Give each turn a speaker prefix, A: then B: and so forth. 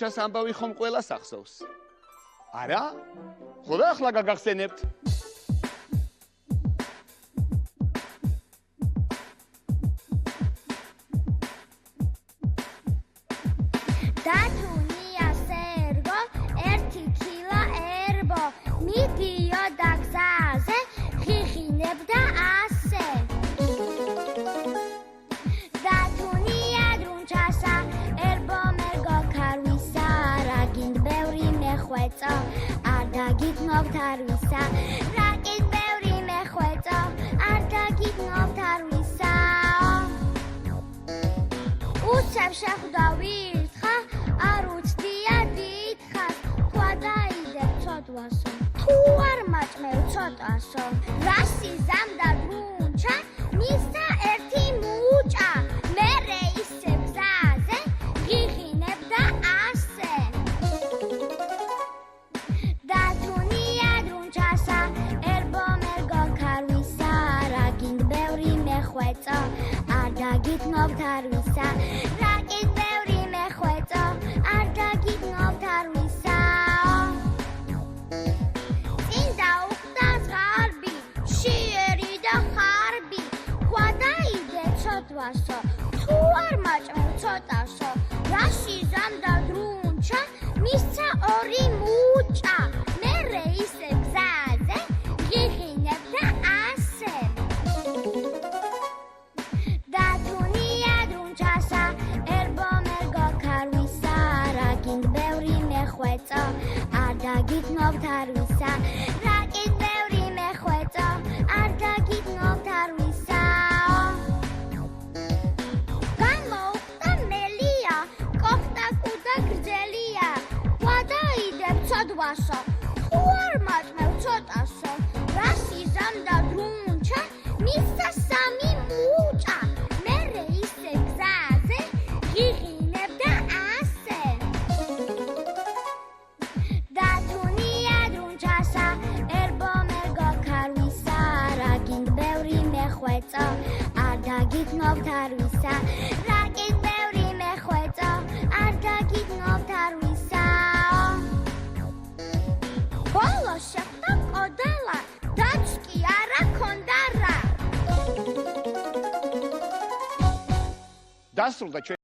A: ჩას ამბავი ხომ ყველა სახსოვს? არა? ხოდა ახლა გაგახსენებთ.
B: დათუნია სერგო, 1 კილა ერბო, მიდიოდა გზაზე, ღიღინებდა ასე. დათუნია დრუნჩასა, ერბო მერგო ქარვისა, რა გინდ ბევრი მეხვეწო, არ დაგიგნობთ არვისა, რა გინდ ბევრი მეხვეწო, არ დაგიგნობთ არვისა. უცებ შეხვდა ვირთხა, არ უცდია დიდხას, თქვა დაიდებ ცოტვასო, თუ არ მაჭმევ ცოტასო, რასი ზამდა დრუნჩა, მისცა ერთი მუჭა, მერე ისე გზაზე, ღიღინებდა ასე. დათუნია დრუნჩასა, ერბო მერგო ქარვისა, რა გინდ ბევრი მეხვეწო, არ დაგიგნობთ არვისა, რა გინდ ბევრი მეხვეწო, არ დაგიგნობთ არვისა. წინ დაუხდა ზღარბი, შიერი და ხარბი, თქვა დაიდე ცოტვასო, თუ არ მაჭმევ ცოტასო, რაში ზამდა დრუნჩა, მისცა ორი მუჭა, მერე ისე გზაზე, ღიღინებდა ასე. დათუნია დრუნჩასა, ერბო მერგო ქარვისა, რა გინდ ბევრი მეხვეწო, არ დაგიგნობთ არვისა, რა გინდ ბევრი მეხვეწო, არ დაგიგნობთ არვისა. გამოუხდა მელია, კოხტა კუდა გრძელია, თქვა დაიდებ ცოდვასო, თუ არ მაჭმევ ცოტასო, რაში ზამდა დრუნჩა, მისცა სამი მუჭა, მერე ისე გზაზე, ღიღინებდა ასე. დათუნია დრუნჩასა, ერბო მერგო ქარვისა, რა გინდ ბევრი მეხვეწო, არ დაგიგნობთ არვისა, რა გინდ ბევრი მეხვეწო, არ დაგიგნობთ არვისა. ბოლო შეხვდა კოდალა, დაც კი არა ქონდა რა.
A: დასრულდა